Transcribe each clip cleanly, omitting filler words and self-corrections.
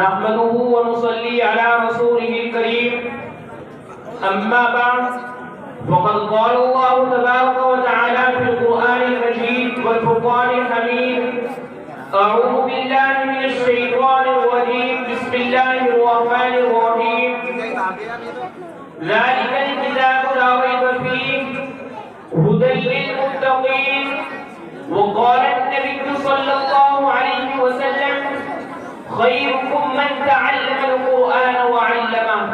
نحمده ونصلي على رسوله الكريم أما بعد فقد قال الله تبارك وتعالى في القرآن المجيد والفرقان الحميد أعوذ بالله من الشيطان الرجيم بسم الله الرحمن الرحيم ذلك الكتاب لا ريب فيه هدى للمتقين وقال النبي صلى الله عليه وسلم خيركم من تعلم القرآن وعلمه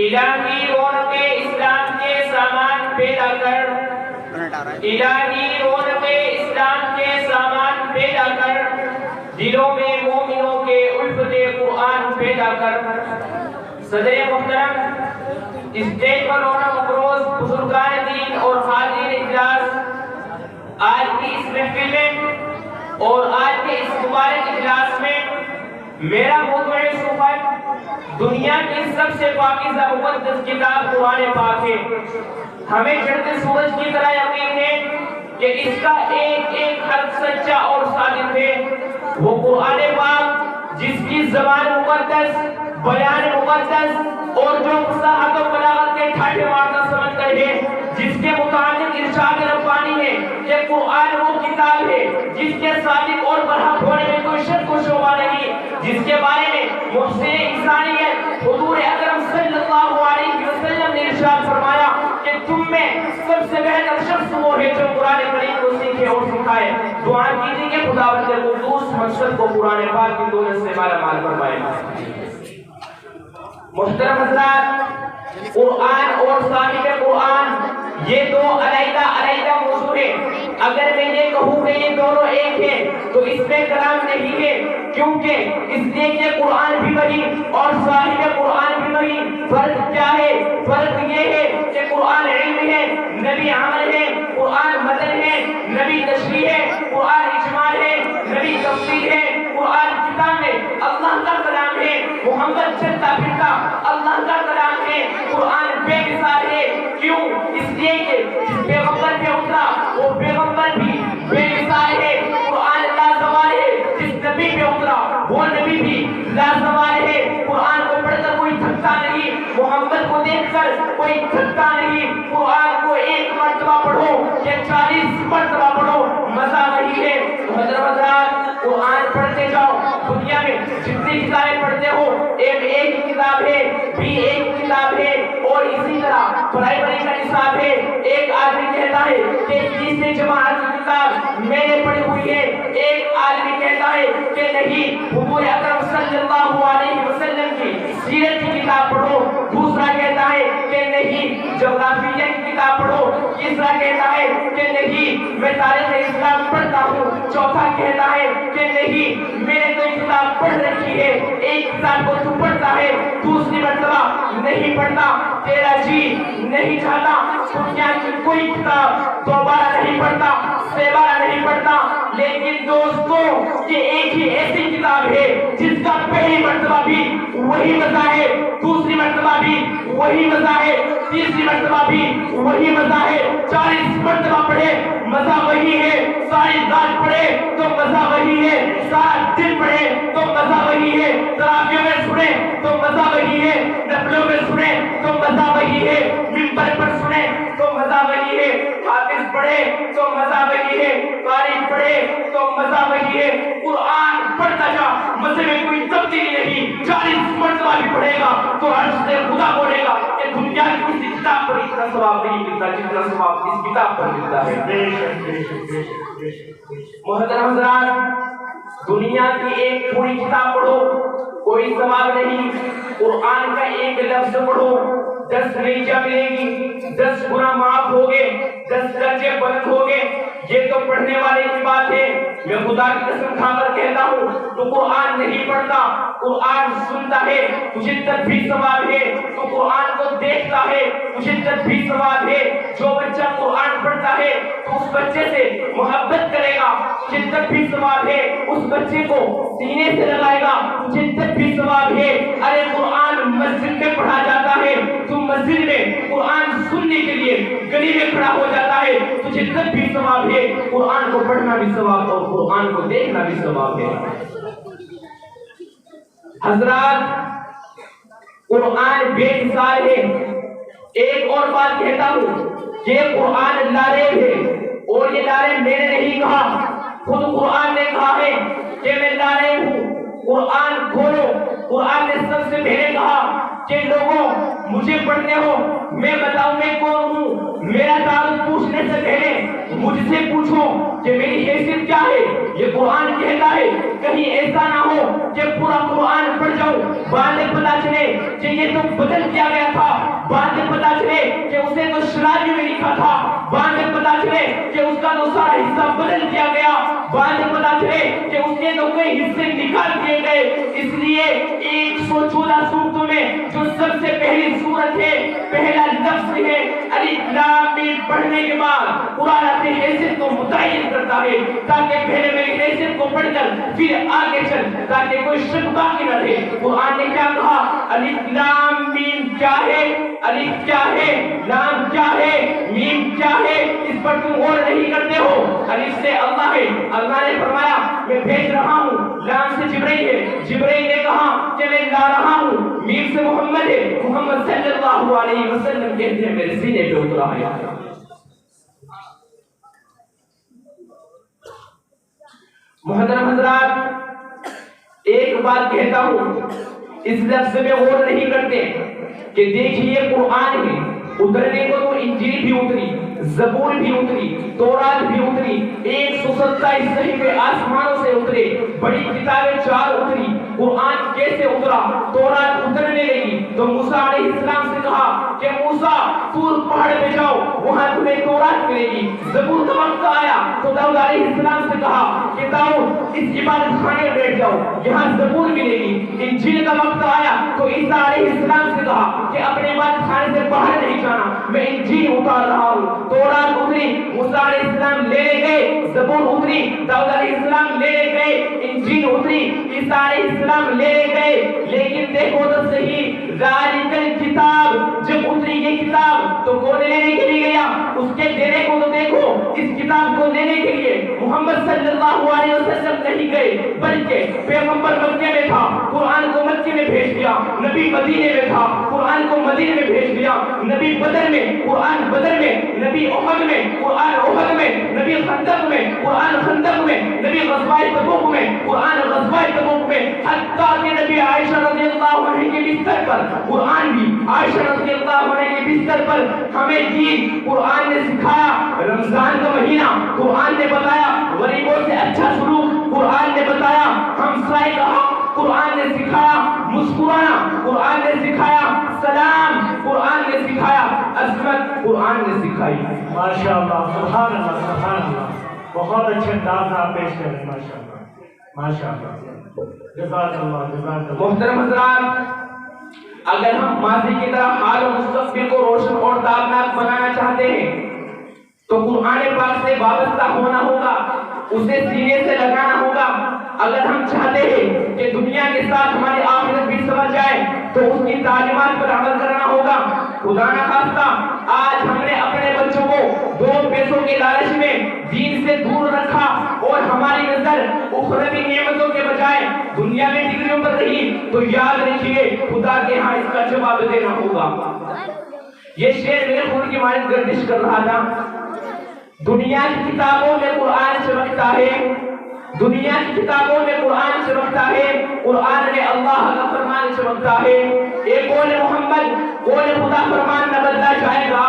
الہی رونق اسلام کے سامان پیدا کر الہی رونق اسلام کے سامان پیدا کر دلوں میں مومنوں کے الفت قرآن پیدا کر صدر محترم اسٹیج پر ہونا مقروض بزرگان دین اور حاضرین اجلاس آج کی اس محفل میں اور آج کے اس مبارک اجلاس میں میرا موضوع صحبت دنیا کی سب سے پاکیزہ مقدس کتاب قرآن پاک ہے۔ ہمیں چڑھتے سورج کی طرح یقین ہے کہ اس کا ایک ایک حرف سچا اور صادق ہے۔ وہ قرآن پاک جس کی زبان مقدس، بیان مقدس اور جو فصاحت و بلاغت کے ٹھاٹھے مارتا سمندر ہے، جس کے متعلق ارشاد ربانی ہے کہ قرآن وہ کتاب ہے جس کے صادق اور برحق ہونے میں کوئی شک و شبہ نہیں، جس کے بارے میں محسن انسانیت حضور اکرم صلی اللہ علیہ وسلم نے ارشاد فرمایا کہ تم میں سب سے بہتر شخص وہ ہے جو قرآن کریم کو سیکھے اور سکھائے۔ دعا کیجیے کہ خداوند قدوس مقصد کو قرآن پاک کی دولت سے مالا مال فرمائے۔ محترم حضرات، قرآن اور صاحب قرآن یہ دو علیحدہ موضوع ہے۔ اگر میں یہ کہوں کہ یہ دونوں ایک ہیں تو اس میں کلام نہیں ہے، کیونکہ اس لیے کہ قرآن بھی وہی اور صاحب قرآن بھی وہی۔ فرق کیا ہے؟ فرق یہ ہے کہ قرآن علم ہے، نبی عمل ہے، قرآن متن ہے، نبی تشریح ہے، قرآن اجمال ہے، نبی تفسیر ہے، قرآن کتاب ہے، اللہ کا کلام ہے، محمد چلتا پھرتا اللہ کا کلام ہے۔ قرآن بے مثال ہے، کیوں؟ اس لیے کہ جس پیغمبر پہ اترا وہ پیغمبر بھی بے مثال ہے۔ قرآن لازوال ہے، جس نبی پہ اترا وہ نبی بھی لازوال ہے۔ قرآن کو پڑھ کر کوئی تھکتا نہیں، محمد کو دیکھ کر کوئی تھکتا نہیں۔ قرآن کو ایک مرتبہ پڑھو یا 40 مرتبہ پڑھو، مزہ وہی ہے۔ حضرات، قرآن پڑھتے جاؤ، دنیا میں جتنی کتابیں پڑھتے ہو ایک کتاب ہے، بھی ایک کتاب ہے، اور اسی طرح پرائمری کا نصاب ہے۔ ایک آدمی کہتا ہے کہ 20 جماعت کی کتاب میں نے پڑھی ہوئی ہے، ایک آدمی کہتا ہے کہ نہیں، حضور اکرم صلی اللہ علیہ وسلم کی سیرت کی کتاب پڑھو۔ دوسرا کہتا ہے کہ نہیں، جغرافیہ کی کتاب پڑھو۔ تیسرا کہتا ہے کہ نہیں، میں تاریخ اسلام پڑھتا ہوں۔ چوتھا کہتا ہے کہ نہیں، میں نے کوئی کتاب پڑھ رکھی ہے۔ ایک کتاب کو تو پڑھتا ہے، دوسری مرتبہ نہیں پڑھتا، تیرا جی نہیں چاہتا دنیا کی کوئی کتاب دوبارہ نہیں پڑھتا، سیبارہ نہیں پڑھتا۔ لیکن دوستوں، یہ ایک ہی ایسی کتاب ہے جس کا پہلی مرتبہ بھی وہی مزہ ہے، دوسری مرتبہ بھی وہی مزہ ہے، تیسری مرتبہ بھی وہی مزہ ہے۔ 40 مرتبہ پڑھے مزہ وہی ہے، ساری رات پڑھے تو مزہ وہی ہے، سارا دن پڑھے تو مزہ وہی ہے، تراویح میں سنے تو مزہ وہی ہے، نفلوں میں سنے تو مزہ وہی ہے، منبر پر سنے تو مزہ وہی ہے، حافظ پڑھے تو مزہ وہی ہے، قاری پڑھے تو مزہ وہی ہے۔ قرآن پڑھتا جا، مزے میں کوئی تبدیلی نہیں۔ 40 مرتبہ بھی پڑھے گا تو عرش سے خدا بولے گا کہ دنیا کی کسی کتاب پر اتنا ثواب نہیں ملتا جتنا ثواب اس کتاب پر ملتا ہے۔ محترم حضرات، دنیا کی ایک پوری کتاب پڑھو، کوئی ثواب نہیں۔ قرآن کا ایک لفظ پڑھو، 10 نیکیاں ملیں گی، 10 گناہ معاف ہوگے، 10 درجے بلند ہوگے۔ یہ تو پڑھنے والے کی بات ہے۔ میں خدا کی قسم کھا کر کہتا ہوں، تو قرآن نہیں پڑھتا، قرآن سنتا ہے، تجھے تب بھی ثواب ہے۔ تو قرآن کو دیکھتا ہے، تجھے تب بھی ثواب ہے۔ جو بچہ قرآن پڑھتا ہے تو اس بچے سے محبت کرے گا، تجھے تب بھی ثواب ہے۔ اس بچے کو سینے سے لگائے گا، تجھے تب بھی ثواب ہے۔ ارے قرآن مسجد میں پڑھا جاتا ہے، تم مسجد میں قرآن سننے کے لیے گلی میں کھڑا ہو جاتا ہے، تجھے تب بھی ثواب ہے۔ قرآن کو پڑھنا بھی ثواب اور قرآن کو دیکھنا بھی ثواب ہے۔ حضرات قرآن بے مثال ہے. ایک اور بات کہتا ہوں کہ قرآن لاریب ہے اور یہ لاریب میں نے نہیں کہا, خود قرآن نے کہا ہے کہ میں لاریب ہوں. قرآن کھولو. قرآن نے سب سے پہلے کہا کہ لوگوں مجھے پڑھتے ہو, میں بتاؤں میں کون ہوں. میرا تعارف پوچھنے سے پہلے مجھ سے پوچھو کہ میری حیثیت کیا ہے. یہ قرآن کہتا ہے. کہیں ایسا نہ ہو کہ پورا قرآن پڑھ جاؤ, بعد میں پتا چلے کہ یہ تو بدل دیا گیا تھا, بعد میں پتا چلے کہ اسے تو شرابی میں لکھا تھا, بعد میں پتا چلے کہ اس کا تو سارا حصہ بدل دیا گیا, بعد میں پتا چلے کہ اس کے تو کئی حصے نکال دیے گئے. اس لیے 114 سورتوں میں جو سب سے پہلی سورت ہے, پہلا لفظ ہے الف لام میم, پڑھنے کے بعد قرآن اپنی حیثیت کو متعین کرتا ہے تاکہ پہلے میری حیثیت کو پڑھ کر پھر آگے چل, تاکہ کوئی شک باقی نہ رہے. قرآن نے کیا کہا؟ الف لام میم کیا ہے, الف کیا ہے, لام کیا ہے, میم کیا ہے, اس پر تم غور نہیں کرتے ہو. الف سے اللہ ہے, اللہ نے فرمایا میں بھیج رہا ہوں. لام سے جبرائیل ہے, جبرائیل نے کہا کہ میں لا رہا ہوں. میم سے محمد ہے, محمد صلی اللہ علیہ وسلم کہتے ہیں میرے سینے پہ اترا ہے. محترم حضرات ایک بات کہتا ہوں, اس لفظ میں غور نہیں کرتے کہ دیکھیے قرآن ہے, اترنے کو تو انجیل بھی اتری, زبور بھی اتری, تورات بھی اتری, 127 صحیفے آسمانوں سے اترے, بڑی کتابیں 4 اتری. قرآن کیسے اترا؟ تورات اترنے لگی تو موسیٰ علیہ السلام سے کہا کہ موسیٰ طور پہاڑ پہ جاؤ, وہاں تمہیں تورات ملے گی. زبور کا وقت آیا تو داؤد علیہ السلام سے کہا کہ داؤد اس عبادت خانے میں بیٹھ جاؤ, یہاں زبور ملے گی. انجیل کا وقت آیا تو عیسیٰ علیہ السلام سے کہا کہ اپنے عبادت خانے سے باہر نہیں جانا, میں انجیل اتار رہا ہوں. تورات اتری, موسیٰ علیہ السلام لے گئے, زبور اتری, داؤد علیہ السلام لے گئے, انجیل اتری, عیسیٰ علیہ السلام لے گئے. لیکن دیکھو تو صحیح, ذالک الکتاب جب اتری یہ کتاب تو کون لینے کے لیے گیا؟ اس کے دینے کو تو دیکھو. اس کتاب کو لینے کے لیے محمد صلی اللہ علیہ وسلم نہیں گئے, بلکہ پیغمبر مکے میں تھا, قرآن کو مکے میں بھیج دیا. نبی مدینے میں تھا, قرآن کو مدینے میں بھیج دیا. نبی بدر میں, قرآن بدر میں. نبی احد میں, قرآن احد میں. نبی خندق میں, قرآن خندق میں. نبی غزوہ تبوک میں, قرآن غزوہ تبوک میں. حتیٰ کہ نبی عائشہ رضی اللہ عنہ کے بستر پر قرآن بھی, عائشہ رضی اللہ عنہ کے بستر پر ہمیں دین قرآن نے سکھایا. رمضان کا مہینہ قرآن نے بتایا, غریبوں سے اچھا سلوک قرآن نے بتایا, ہمسائے کا حق قرآن نے سکھایا, مسکرانا قرآن نے سکھایا, سلام قرآن نے سکھایا, عظمت قرآن نے سکھائی. ماشاءاللہ, سبحان اللہ, سبحان اللہ. بہت اچھے انداز آپ پیش کر رہے ہیں, ماشاءاللہ, ماشاءاللہ. جزاک اللہ, جزاک اللہ. محترم حضرات اگر ہم ماضی کی طرح حال و مستقبل کو روشن اور تابناک بنانا چاہتے ہیں تو قرآن پاک سے وابستہ ہونا ہوگا, اسے سینے سے لگانا ہوگا. اگر ہم چاہتے ہیں کہ دنیا کے ساتھ ہماری آخرت بھی سمجھ جائے تو اس کی تعلیمات پر عمل کرنا ہوگا. خدا نہ خواستہ آج ہم نے اپنے بچوں کو 2 پیسوں کے لالچ میں دین سے دور رکھا اور ہماری نظر اخروی نعمتوں کے بجائے دنیا میں ڈگریوں پر رہی, تو یاد رکھیے خدا کے ہاں اس کا جواب دینا ہوگا. یہ شعر میرے خون کی مانند گردش کر رہا تھا. دنیا کی کتابوں میں قرآن چمکتا ہے, دنیا کی کتابوں میں قرآن چمکتا ہے, قرآن میں اللہ کا فرمان چمکتا ہے. ایک قول محمد, قول خدا فرمان نہ بدلا جائے گا.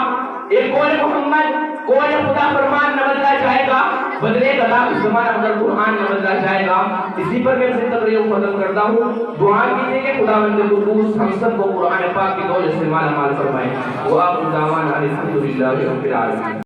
ایک قول محمد, قول خدا فرمان نہ بدلا جائے گا, بدلے گا لاکھ زمانہ مگر قرآن نہ بدلا جائے گا. اسی پر میں اپنی تقریر کو ختم کرتا ہوں. دعا کیجیے کہ خداوند قدوس ہم سب کو قرآن پاک کی دولت سے مالا مال فرمائے. وآخر دعوانا الحمدللہ رب العالمین.